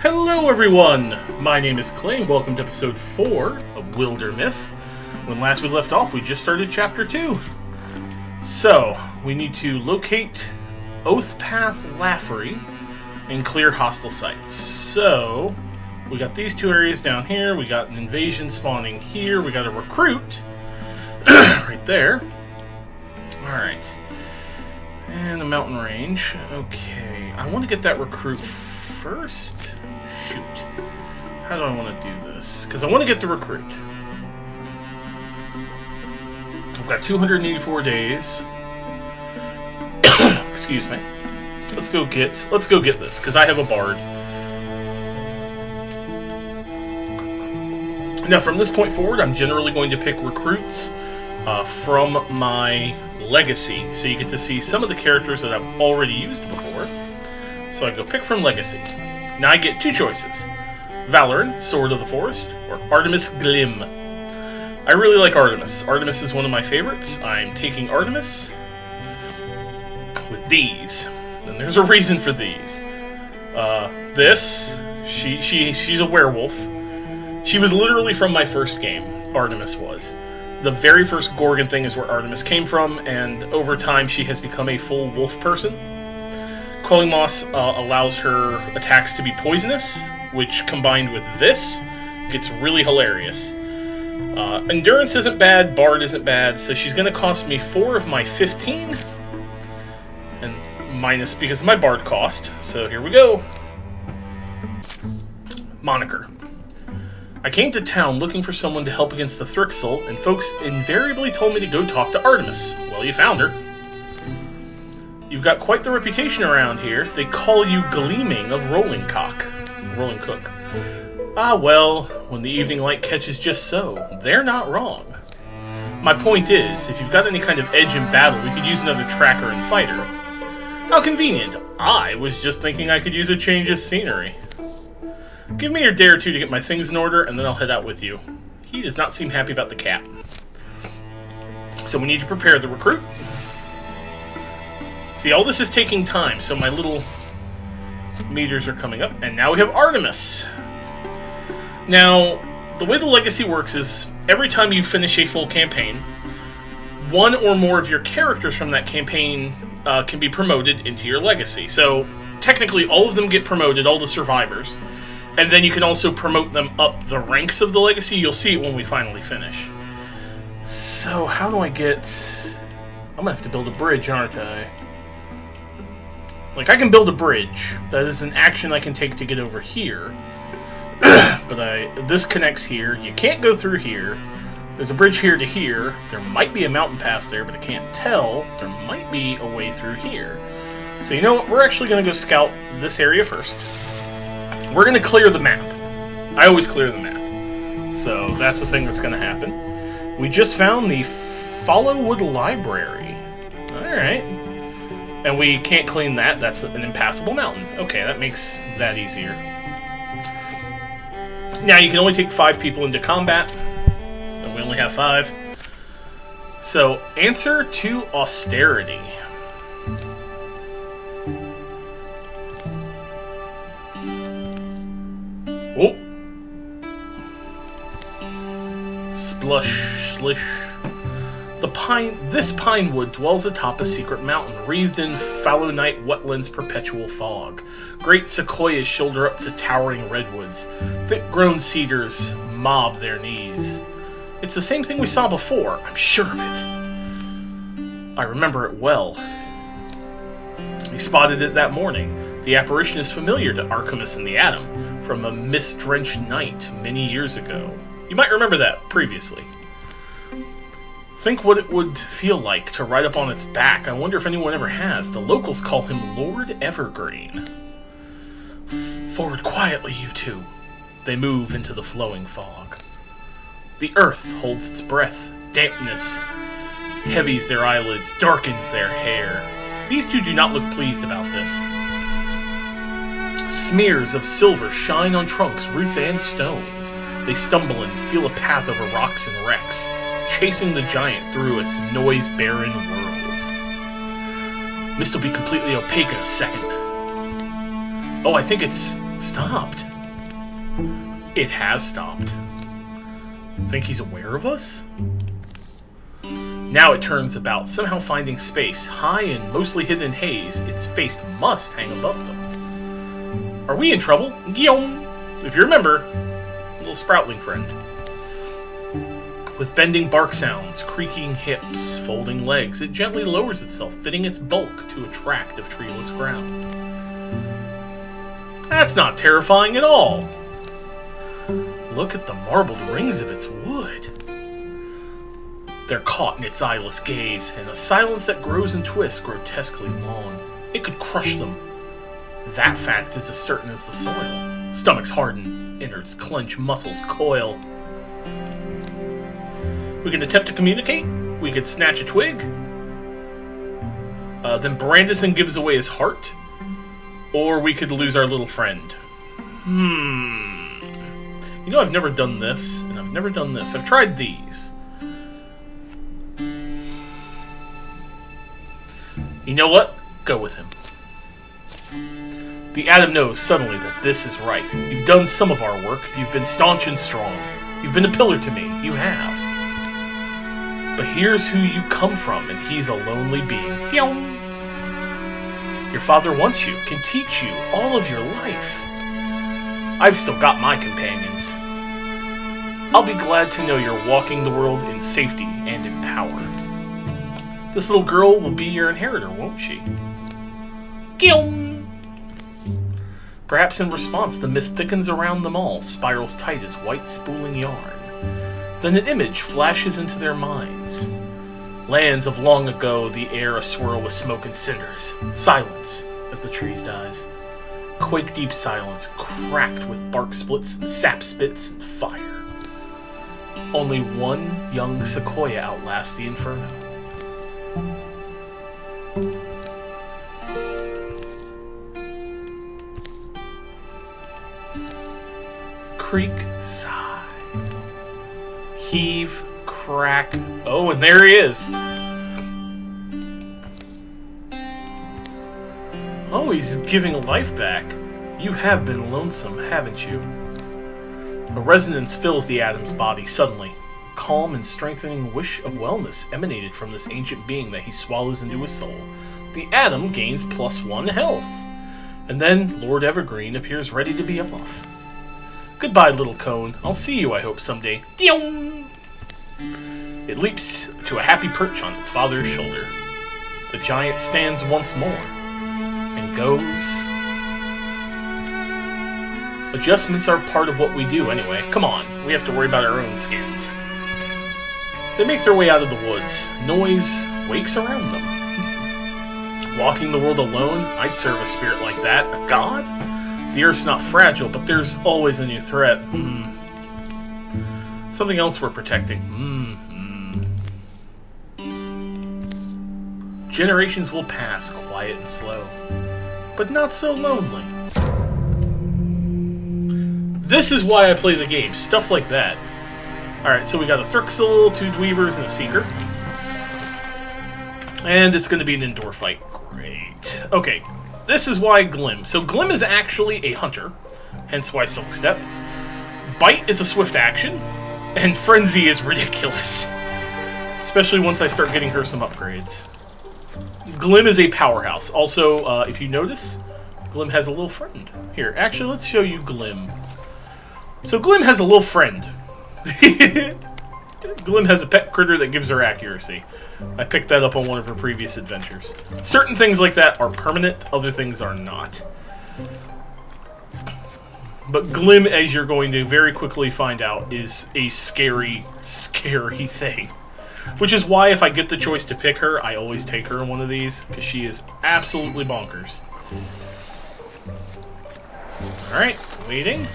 Hello everyone! My name is Clay and welcome to episode 4 of Wildermyth. When last we left off, we just started chapter 2. So, we need to locate Oathpath Laffery and clear hostile sites. So, we got these two areas down here, we got an invasion spawning here, we got a recruit right there. Alright. And a mountain range. Okay, I want to get that recruit first. Shoot. How do I want to do this? Because I want to get the recruit. I've got 284 days. Excuse me. Let's go get this, because I have a bard. Now, from this point forward, I'm generally going to pick recruits from my legacy, so you get to see some of the characters that I've already used before. So I go pick from legacy. Now I get two choices: Valoran, Sword of the Forest, or Artemis Glim. I really like Artemis. Artemis is one of my favorites. I'm taking Artemis with these, and there's a reason for these. She's a werewolf. She was literally from my first game. Artemis was. The very first Gorgon thing is where Artemis came from, and over time she has become a full wolf person. Quelling Moss allows her attacks to be poisonous, which combined with this gets really hilarious. Endurance isn't bad, Bard isn't bad, so she's going to cost me 4 of my 15, and minus because of my Bard cost. So here we go. Moniker. I came to town looking for someone to help against the Thrixel, and folks invariably told me to go talk to Artemis. Well, you found her. You've got quite the reputation around here. They call you Gleaming of Rolling Cook. Ah, well, when the evening light catches just so, they're not wrong. My point is, if you've got any kind of edge in battle, we could use another tracker and fighter. How convenient. I was just thinking I could use a change of scenery. Give me a day or two to get my things in order, and then I'll head out with you. He does not seem happy about the cat. So we need to prepare the recruit. See, all this is taking time, so my little meters are coming up. And now we have Artemis. Now, the way the legacy works is, every time you finish a full campaign, one or more of your characters from that campaign can be promoted into your legacy. So, technically, all of them get promoted, all the survivors. And then you can also promote them up the ranks of the legacy. You'll see it when we finally finish. So, how do I get... I'm gonna have to build a bridge, aren't I? Like, I can build a bridge. That is an action I can take to get over here. But this connects here. You can't go through here. There's a bridge here to here. There might be a mountain pass there, but I can't tell. There might be a way through here. So you know what? We're actually going to go scout this area first. We're going to clear the map. I always clear the map. So that's the thing that's going to happen. We just found the Followwood Library. Alright. And we can't clean that. That's an impassable mountain. Okay, that makes that easier. Now, you can only take 5 people into combat. And we only have 5. So, answer to austerity. Oh. Splush, slish. This pine wood dwells atop a secret mountain, wreathed in fallow night wetlands' perpetual fog. Great sequoias shoulder up to towering redwoods. Thick-grown cedars mob their knees. It's the same thing we saw before, I'm sure of it. I remember it well. We spotted it that morning. The apparition is familiar to Artemis and the Atom from a mist-drenched night many years ago. You might remember that previously. Think what it would feel like to ride up on its back. I wonder if anyone ever has. The locals call him Lord Evergreen. Forward quietly, you two. They move into the flowing fog. The earth holds its breath. Dampness heavies their eyelids, darkens their hair. These two do not look pleased about this. Smears of silver shine on trunks, roots, and stones. They stumble and feel a path over rocks and wrecks, chasing the giant through its noise-barren world. Mist will be completely opaque in a second. Oh, I think it's stopped. It has stopped. Think he's aware of us? Now it turns about, somehow finding space. High and mostly hidden in haze, its face must hang above them. Are we in trouble? Guillaume! If you remember, little sproutling friend. With bending bark sounds, creaking hips, folding legs, it gently lowers itself, fitting its bulk to a tract of treeless ground. That's not terrifying at all! Look at the marbled rings of its wood. They're caught in its eyeless gaze, and a silence that grows and twists grotesquely long. It could crush them. That fact is as certain as the soil. Stomachs harden, innards clench, muscles coil. We can attempt to communicate. We could snatch a twig. Then Brandison gives away his heart. Or we could lose our little friend. You know, I've never done this, and I've never done this. I've tried these. You know what? Go with him. The Atom knows suddenly that this is right. You've done some of our work. You've been staunch and strong. You've been a pillar to me. You have. But here's who you come from, and he's a lonely being. Your father wants you, can teach you all of your life. I've still got my companions. I'll be glad to know you're walking the world in safety and in power. This little girl will be your inheritor, won't she? Guillaume! Perhaps in response, the mist thickens around them all, spirals tight as white spooling yarn. Then an image flashes into their minds. Lands of long ago, the air a-swirl with smoke and cinders. Silence as the trees dies. Quake-deep silence, cracked with bark splits and sap spits and fire. Only one young sequoia outlasts the inferno. Creak, sigh. Heave, crack. Oh, and there he is. Oh, he's giving life back. You have been lonesome, haven't you? A resonance fills the Atom's body suddenly. Calm and strengthening wish of wellness emanated from this ancient being that he swallows into his soul. The Atom gains +1 health. And then Lord Evergreen appears ready to be off. Goodbye, little cone. I'll see you, I hope, someday. It leaps to a happy perch on its father's shoulder. The giant stands once more and goes. Adjustments are part of what we do anyway. Come on, we have to worry about our own skins. They make their way out of the woods. Noise wakes around them. Walking the world alone, I'd serve a spirit like that. A god? The Earth's not fragile, but there's always a new threat. Something else we're protecting. Generations will pass, quiet and slow, but not so lonely. This is why I play the game. Stuff like that. Alright, so we got a Thrixel, 2 Dweavers, and a Seeker. And it's going to be an indoor fight. Great. Okay, this is why Glim. So Glim is actually a hunter, hence why Silk Step. Bite is a swift action, and Frenzy is ridiculous. Especially once I start getting her some upgrades. Glim is a powerhouse. Also, if you notice, Glim has a little friend. Here, actually, let's show you Glim. So Glim has a little friend. Glim has a pet critter that gives her accuracy. I picked that up on one of her previous adventures. Certain things like that are permanent, other things are not. But Glim, as you're going to very quickly find out, is a scary, scary thing. Which is why if I get the choice to pick her, I always take her in one of these, because she is absolutely bonkers. Alright, waiting.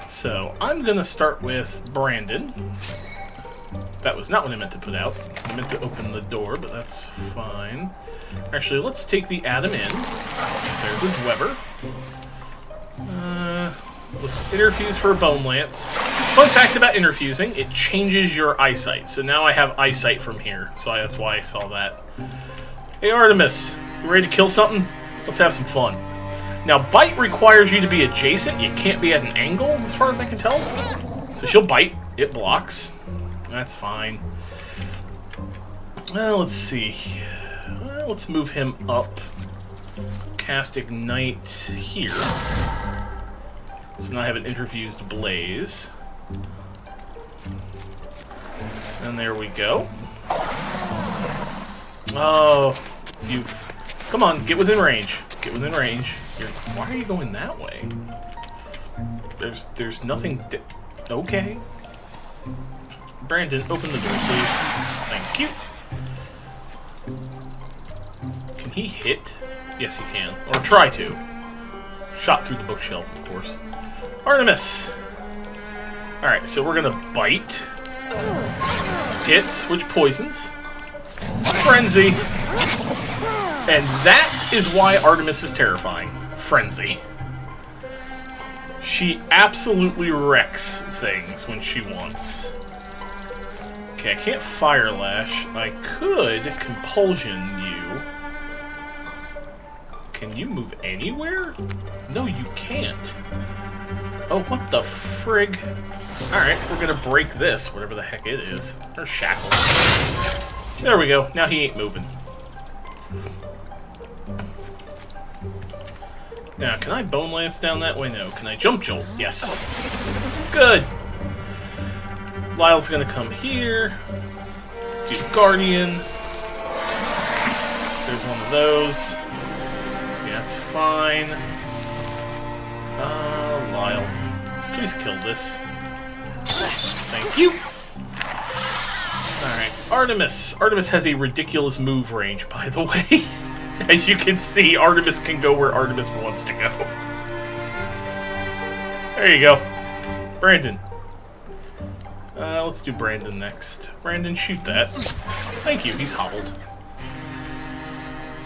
So, I'm going to start with Brandon. That was not what I meant to put out. I meant to open the door, but that's fine. Actually, let's take the Atom in. There's a Dweber. Let's interfuse for a Bone Lance. Fun fact about interfusing, it changes your eyesight. So now I have eyesight from here. So that's why I saw that. Hey Artemis, you ready to kill something? Let's have some fun. Now, bite requires you to be adjacent. You can't be at an angle, as far as I can tell. So she'll bite. It blocks. That's fine. Well, let's see. Well, let's move him up. Cast Ignite here. So now I have an interfused blaze. And there we go. Oh, you... Come on, get within range. Get within range. Why are you going that way? There's nothing... Okay. Brandon, open the door, please. Thank you. Can he hit? Yes, he can. Or try to. Shot through the bookshelf, of course. Artemis! Alright, so we're gonna bite. Hits, which poisons. Frenzy. And that is why Artemis is terrifying. Frenzy. She absolutely wrecks things when she wants. Okay, I can't Fire Lash. I could Compulsion you. Can you move anywhere? No, you can't. Oh, what the frig? Alright, we're gonna break this, whatever the heck it is. Or shackle. There we go. Now he ain't moving. Now, can I Bone Lance down that way? No. Can I Jump Jolt? Yes. Good. Lyle's gonna come here. Do Guardian. There's one of those. Yeah, that's fine. Lyle. Please kill this. Thank you. Alright, Artemis. Artemis has a ridiculous move range, by the way. As you can see, Artemis can go where Artemis wants to go. There you go. Brandon. Let's do Brandon next. Brandon, shoot that. Thank you, he's hobbled.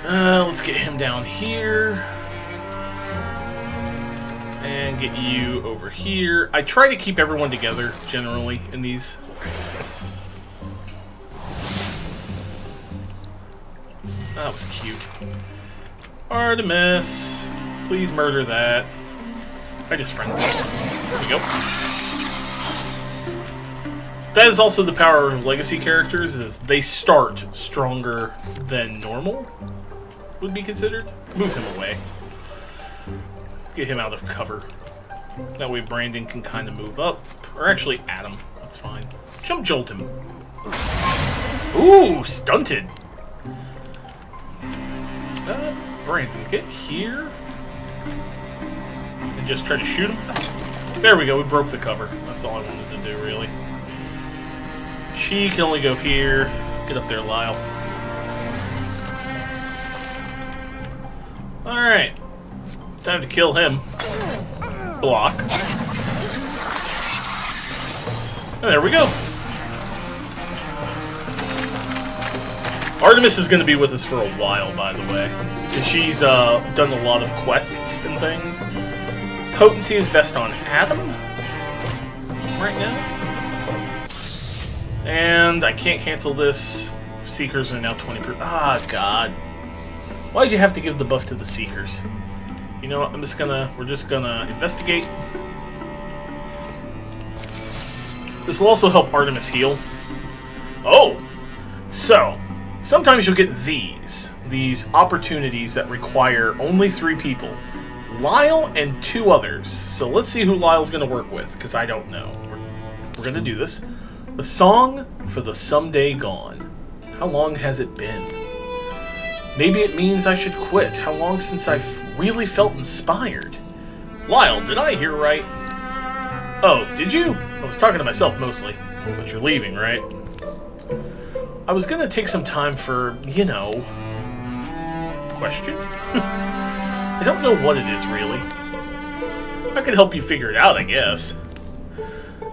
Let's get him down here. And get you over here. I try to keep everyone together, generally, in these. That was cute. Artemis, please murder that. I just frenzied. There we go. That is also the power of legacy characters, is they start stronger than normal, would be considered. Move him away. Get him out of cover. That way Brandon can kind of move up. Or actually, Adam. That's fine. Jump Jolt him. Ooh, stunted. Brandon, get here. And just try to shoot him. There we go, we broke the cover. That's all I wanted to do, really. She can only go here. Get up there, Lyle. Alright. Time to kill him. Block. And there we go. Artemis is going to be with us for a while, by the way. She's done a lot of quests and things. Potency is best on Adam right now. And I can't cancel this. Seekers are now 20%. Ah, God. Why'd you have to give the buff to the Seekers? You know what, we're just gonna investigate. This will also help Artemis heal. Oh! So, sometimes you'll get these opportunities that require only 3 people. Lyle and 2 others. So let's see who Lyle's gonna work with, because I don't know. We're gonna do this. The Song for the Someday Gone. How long has it been? Maybe it means I should quit. How long since I've really felt inspired? Lyle, did I hear right? Oh, did you? I was talking to myself mostly. But you're leaving, right? I was gonna take some time for, you know... question? I don't know what it is, really. I could help you figure it out, I guess.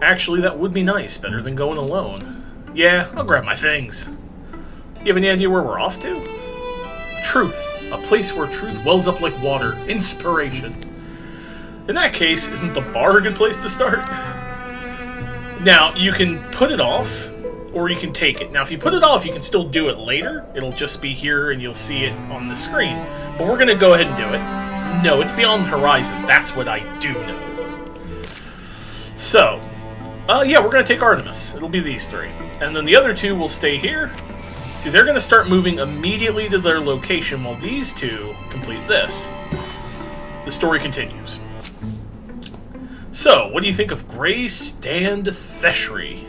Actually, that would be nice. Better than going alone. Yeah, I'll grab my things. You have any idea where we're off to? Truth. A place where truth wells up like water. Inspiration. In that case, isn't the bar a good place to start? Now, you can put it off, or you can take it. Now, if you put it off, you can still do it later. It'll just be here, and you'll see it on the screen. But we're going to go ahead and do it. No, it's beyond the horizon. That's what I do know. So, yeah, we're going to take Artemis. It'll be these three. And then the other two will stay here. See, they're going to start moving immediately to their location while these two complete this. The story continues. So, what do you think of Grey Stand Theshery?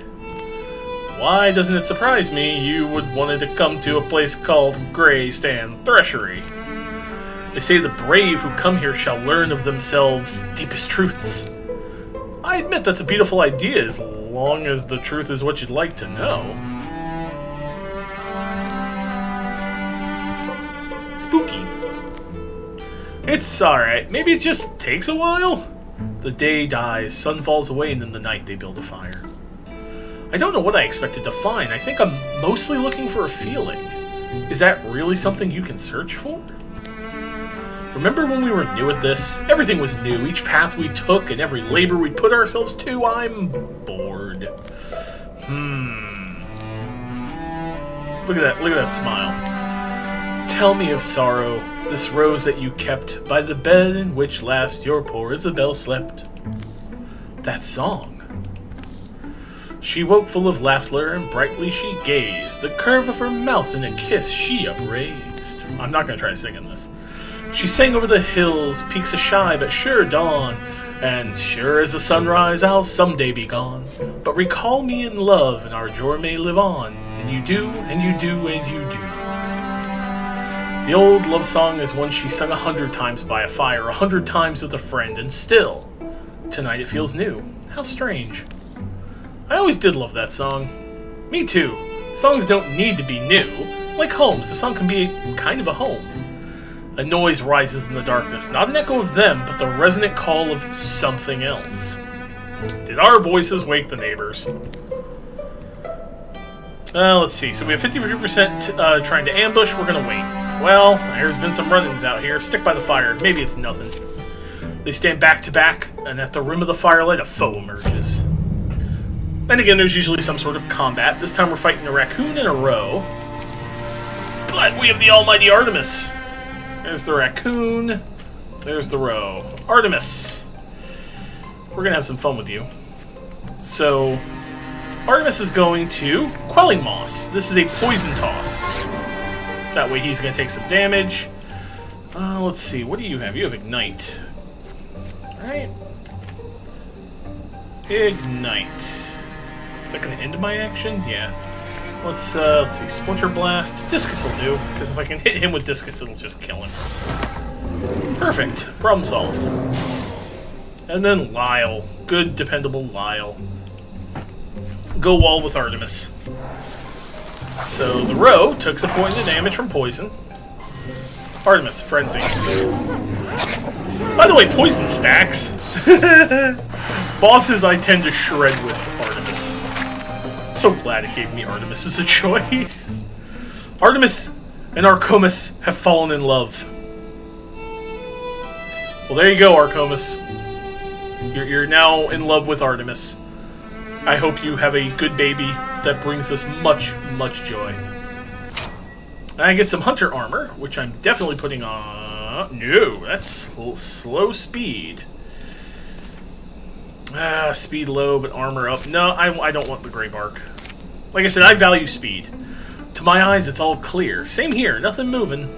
Why doesn't it surprise me you would wanted to come to a place called Grey Stand Threshery? They say the brave who come here shall learn of themselves deepest truths. I admit that's a beautiful idea as long as the truth is what you'd like to know. Spooky. It's alright. Maybe it just takes a while? The day dies, sun falls away, and in the night they build a fire. I don't know what I expected to find. I think I'm mostly looking for a feeling. Is that really something you can search for? Remember when we were new at this? Everything was new. Each path we took and every labor we put ourselves to. I'm bored. Look at that smile. Tell me of sorrow, this rose that you kept by the bed in which last your poor Isabel slept. That song. She woke full of laughter, and brightly she gazed, the curve of her mouth in a kiss she upraised. I'm not going to try singing this. She sang over the hills, peaks a shy but sure dawn, and sure as the sunrise I'll someday be gone. But recall me in love, and our joy may live on, and you do, and you do, and you do. The old love song is one she sung 100 times by a fire, 100 times with a friend, and still, tonight it feels new. How strange. I always did love that song. Me too. Songs don't need to be new. Like homes, a song can be kind of a home. A noise rises in the darkness, not an echo of them, but the resonant call of something else. Did our voices wake the neighbors? Let's see. So we have 53% trying to ambush. We're gonna wait. Well, there's been some run-ins out here. Stick by the fire. Maybe it's nothing. They stand back to back, and at the rim of the firelight, a foe emerges. And again, there's usually some sort of combat. This time we're fighting a raccoon and a roe. But we have the almighty Artemis. There's the raccoon. There's the roe. Artemis. We're going to have some fun with you. So, Artemis is going to Quelling Moss. This is a poison toss. That way he's going to take some damage. Let's see. What do you have? You have Ignite. Alright. Ignite. Is that going to end my action? Yeah. Let's see. Splinter Blast. Discus will do, because if I can hit him with Discus, it'll just kill him. Perfect. Problem solved. And then Lyle. Good, dependable Lyle. Go wall with Artemis. So the roe took some points of damage from poison. Artemis, Frenzy. By the way, poison stacks. Bosses I tend to shred with Artemis. I'm so glad it gave me Artemis as a choice. Artemis and Arcomus have fallen in love. Well, there you go, Arcomus. You're now in love with Artemis. I hope you have a good baby that brings us much, much joy. And I get some hunter armor, which I'm definitely putting on. No, that's slow speed. Speed low, but armor up. No, I don't want the gray bark. Like I said, I value speed. To my eyes, it's all clear. Same here, nothing moving.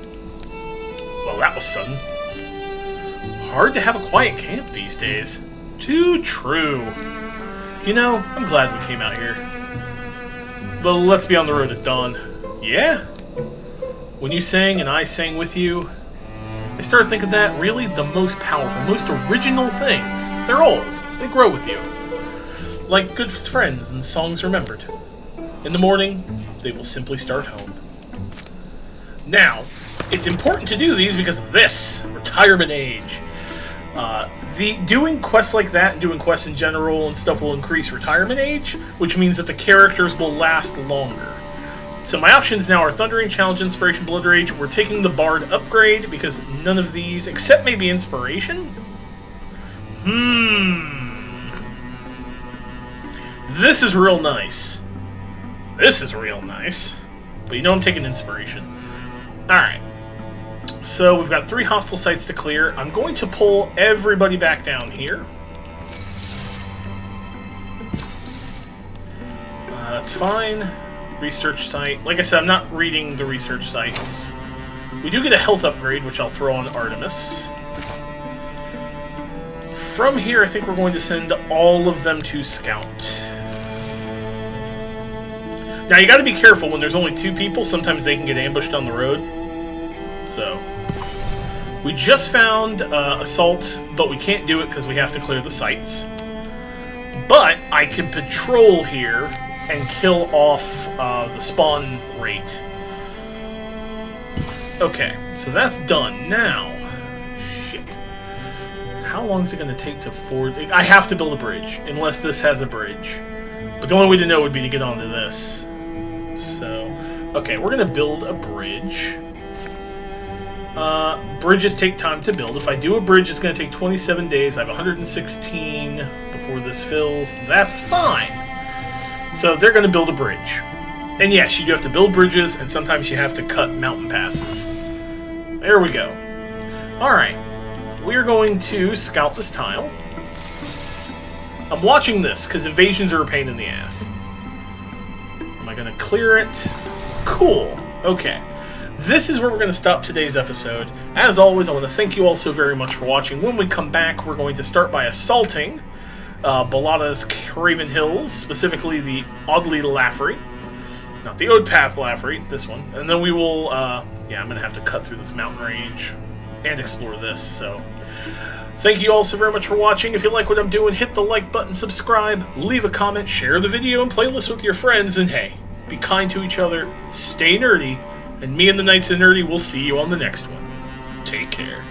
Well, that was sudden. Hard to have a quiet camp these days. Too true. You know, I'm glad we came out here. But let's be on the road at dawn. Yeah? When you sang and I sang with you, I started thinking that really the most powerful, most original things, they're old. They grow with you. Like good friends and songs remembered. In the morning, they will simply start home. Now, it's important to do these because of this, retirement age. Doing quests like that and doing quests in general and stuff will increase retirement age, which means that the characters will last longer. So my options now are Thundering, Challenge, Inspiration, Blood Rage. We're taking the Bard upgrade because none of these, except maybe Inspiration. This is real nice. This is real nice. But you know I'm taking Inspiration. Alright. So we've got 3 hostile sites to clear. I'm going to pull everybody back down here. That's fine. Research site. Like I said, I'm not reading the research sites. We do get a health upgrade, which I'll throw on Artemis. From here, I think we're going to send all of them to Scout. Now, you got to be careful when there's only 2 people. Sometimes they can get ambushed on the road. So, we just found Assault, but we can't do it because we have to clear the sites. But I can patrol here and kill off the spawn rate. Okay, so that's done. Now, shit. How long is it going to take to ford? I have to build a bridge, unless this has a bridge. But the only way to know would be to get onto this. So, okay, we're going to build a bridge. Bridges take time to build. If I do a bridge, it's going to take 27 days. I have 116 before this fills. That's fine. So they're going to build a bridge. And yes, you do have to build bridges, and sometimes you have to cut mountain passes. There we go. Alright. We are going to scout this tile. I'm watching this, because invasions are a pain in the ass. Am I going to clear it? Cool. Okay. This is where we're going to stop today's episode. As always, I want to thank you all so very much for watching. When we come back, we're going to start by assaulting Balada's Craven Hills, specifically the Oddly Laffrey. Not the Ode Path Laffrey, this one. And then we will, yeah, I'm going to have to cut through this mountain range and explore this, so... Thank you all so very much for watching. If you like what I'm doing, hit the like button, subscribe, leave a comment, share the video, and playlist with your friends, and hey, be kind to each other, stay nerdy, and me and the Knights of Nerdy will see you on the next one. Take care.